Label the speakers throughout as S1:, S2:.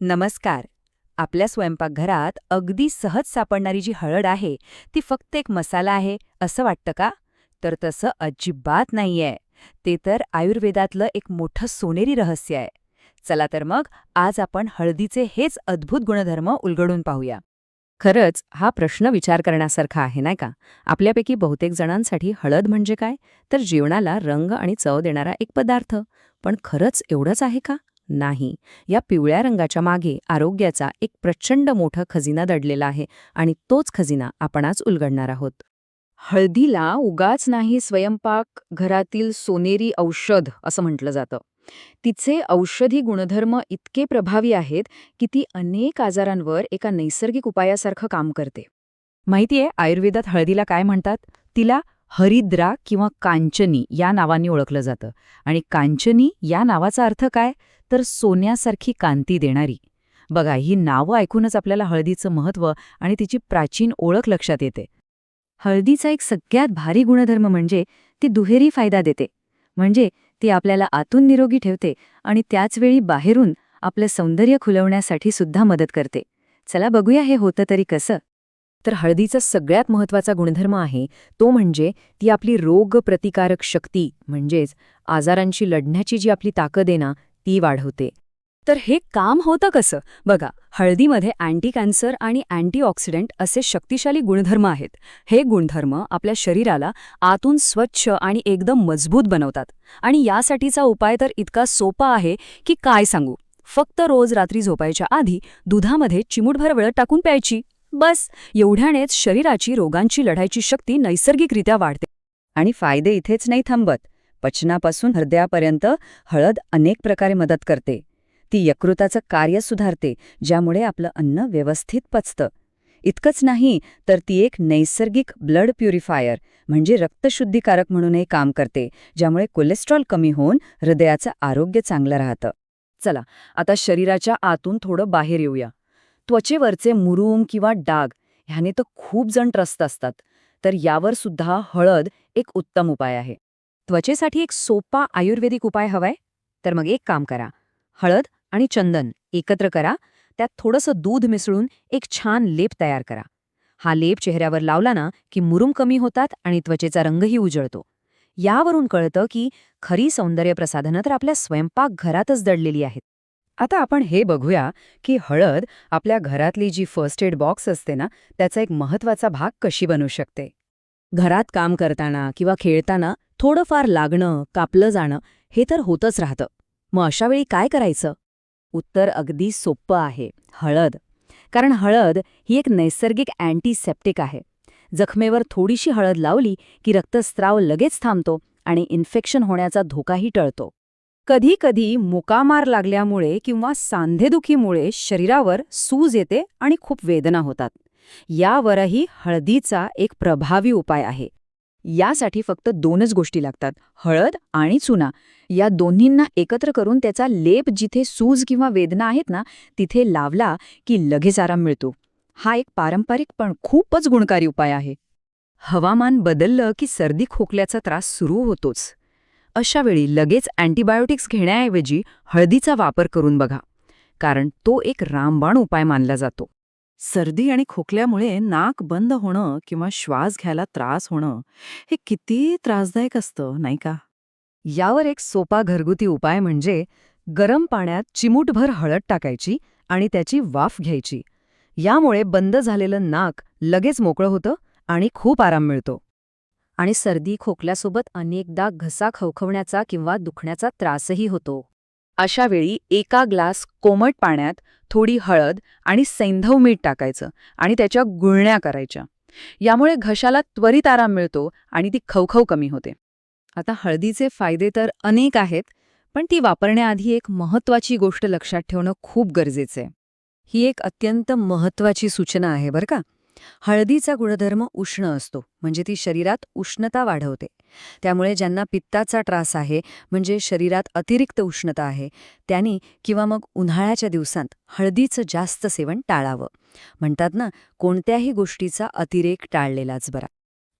S1: नमस्कार. आपल्या स्वयंपाकघरात अगदी सहज सापडणारी जी हळद आहे ती फक्त एक मसाला आहे असं वाटतं का? तर तसं अजिबात नाहीये. ते तर आयुर्वेदातलं एक मोठं सोनेरी रहस्य आहे. चला तर मग आज आपण हळदीचे हेच अद्भुत गुणधर्म उलगडून पाहूया. खरंच हा प्रश्न विचार करण्यासारखा आहे नाही का? आपल्यापैकी बहुतेक जणांसाठी हळद म्हणजे काय? तर जेवणाला रंग आणि चव देणारा एक पदार्थ. पण खरंच एवढंच आहे का? नाही. या पिवळ्या रंगाच्या मागे आरोग्याचा एक प्रचंड मोठा खजिना दडलेला आहे आणि तोच खजिना आपण आज उलगडणार आहोत.
S2: हळदीला उगाच नाही स्वयंपाक घरातील सोनेरी औषध असं म्हटलं जातं. तिचे औषधी गुणधर्म इतके प्रभावी आहेत की ती अनेक आजारांवर एका नैसर्गिक उपायासारखं काम करते.
S1: माहितीये आयुर्वेदात हळदीला काय म्हणतात? तिला हरिद्रा किंवा कांचनी या नावाने ओळखलं जातं. आणि कांचनी या नावाचा अर्थ काय? तर सोन्यासारखी कांती देणारी. बघा, ही नावं ऐकूनच आपल्याला हळदीचं महत्त्व आणि तिची प्राचीन ओळख लक्षात येते.
S2: हळदीचा एक सगळ्यात भारी गुणधर्म म्हणजे ती दुहेरी फायदा देते. म्हणजे ती आपल्याला आतून निरोगी ठेवते आणि त्याचवेळी बाहेरून आपलं सौंदर्य खुलवण्यासाठी सुद्धा मदत करते. चला बघूया हे होतं तरी कसं.
S1: तर हळदीचा सगळ्यात महत्त्वाचा गुणधर्म आहे तो म्हणजे ती आपली रोगप्रतिकारक शक्ती म्हणजेच आजारांशी लढण्याची जी आपली ताकद आहे ना ती वाढवते. तर हे काम होतं कसं? बघा, हळदीमध्ये अँटी कॅन्सर आणि अँटीऑक्सिडंट असे शक्तिशाली गुणधर्म आहेत. हे गुणधर्म आपल्या शरीराला आतून स्वच्छ आणि एकदम मजबूत बनवतात. आणि यासाठीचा उपाय तर इतका सोपा आहे की काय सांगू. फक्त रोज रात्री झोपायच्या आधी दुधामध्ये चिमूटभर हळद टाकून प्यायची. बस, एवढ्यानेच शरीराची रोगांची लढायची शक्ती नैसर्गिकरित्या वाढते. आणि फायदे इथेच नाही थांबत. पचनापासून हृदयापर्यंत हळद अनेक प्रकारे मदत करते. ती यकृताचं कार्य सुधारते, ज्यामुळे आपलं अन्न व्यवस्थित पचतं. इतकंच नाही तर ती एक नैसर्गिक ब्लड प्युरिफायर म्हणजे रक्तशुद्धीकारक म्हणूनही काम करते, ज्यामुळे कोलेस्ट्रॉल कमी होऊन हृदयाचं आरोग्य चांगलं राहतं. चला, आता शरीराच्या आतून थोडं बाहेर येऊया. त्वचेवरचे मुरूम किंवा डाग ह्याने तर खूप जण त्रस्त असतात. तर यावर सुद्धा हळद एक उत्तम उपाय आहे. त्वचेसाठी एक सोपा आयुर्वेदिक उपाय हवाय? तर मग एक काम करा. हळद आणि चंदन एकत्र करा, त्यात थोडंसं दूध मिसळून एक छान लेप तयार करा. हा लेप चेहऱ्यावर लावला ना की मुरूम कमी होतात आणि त्वचेचा रंगही उजळतो. यावरून कळतं की खरी सौंदर्य प्रसाधनं तर आपल्या स्वयंपाकघरातच दडलेली आहेत. आता आपण हे बघूया की हळद आपल्या घरातली जी फर्स्ट एड बॉक्स असते ना त्याचा एक महत्त्वाचा भाग कशी बनू शकते. घरात काम करताना किंवा खेळताना थोडंफार लागणं, कापलं जाणं हे तर होतच राहतं. मग अशावेळी काय करायचं? उत्तर अगदी सोपं आहे, हळद. कारण हळद ही एक नैसर्गिक अँटीसेप्टिक आहे. जखमेवर थोडीशी हळद लावली की रक्तस्राव लगेच थांबतो आणि इन्फेक्शन होण्याचा धोकाही टळतो. कधी कधी मुकामार लागल्यामुळे किंवा सांधेदुखीमुळे शरीरावर सूज येते आणि खूप वेदना होतात. यावरही हळदीचा एक प्रभावी उपाय आहे. यासाठी फक्त 2च गोष्टी लागतात, हळद आणि चुना. या दोन्हींना एकत्र करून त्याचा लेप जिथे सूज किंवा वेदना आहेत ना तिथे लावला की लगेच आराम मिळतो. हा एक पारंपरिक पण खूपच गुणकारी उपाय आहे. हवामान बदललं की सर्दी खोकल्याचा त्रास सुरू होतोच. अशावेळी लगेच अँटीबायोटिक्स घेण्याऐवजी हळदीचा वापर करून बघा, कारण तो एक रामबाण उपाय मानला जातो. सर्दी आणि खोकल्यामुळे नाक बंद होणं किंवा श्वास घ्यायला त्रास होणं हे किती त्रासदायक असतं, नाही का? यावर एक सोपा घरगुती उपाय म्हणजे गरम पाण्यात चिमूटभर हळद टाकायची आणि त्याची वाफ घ्यायची. यामुळे बंद झालेलं नाक लगेच मोकळं होतं आणि खूप आराम मिळतो. आणि सर्दी खोकल्यासोबत अनेकदा घसा खवखवण्याचा किंवा दुखण्याचा त्रासही होतो. अशावेळी एका ग्लास कोमट पाण्यात थोडी हळद आणि सैंधव मीठ टाकायचं आणि त्याच्या गुळण्या करायच्या. यामुळे घशाला त्वरित आराम मिळतो आणि ती खवखव कमी होते. आता हळदीचे फायदे तर अनेक आहेत, पण ती वापरण्याआधी एक महत्त्वाची गोष्ट लक्षात ठेवणं खूप गरजेचं आहे. ही एक अत्यंत महत्त्वाची सूचना आहे बरं का. हळदीचा गुणधर्म उष्ण असतो, म्हणजे ती शरीरात उष्णता वाढवते. त्यामुळे ज्यांना पित्ताचा त्रास आहे, म्हणजे शरीरात अतिरिक्त उष्णता आहे, त्यांनी किंवा मग उन्हाळ्याच्या दिवसांत हळदीचं जास्त सेवन टाळावं. म्हणतात ना, कोणत्याही गोष्टीचा अतिरेक टाळलेलाच बरा.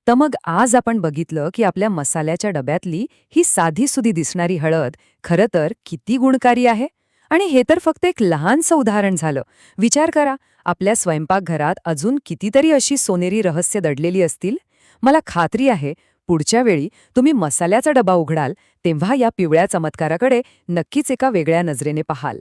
S1: तर मग आज आपण बघितलं की आपल्या मसाल्याच्या डब्यातली ही साधीसुधी दिसणारी हळद खरं तर किती गुणकारी आहे. आणि हे तर फक्त एक लहानसं उदाहरण झालं. विचार करा, आपल्या स्वयंपाकघरात अजून कितीतरी अशी सोनेरी रहस्य दडलेली असतील. मला खात्री आहे, पुढच्या वेळी तुम्ही मसाल्याचा डबा उघडाल तेव्हा या पिवळ्या चमत्काराकडे नक्कीच एका वेगळ्या नजरेने पाहाल.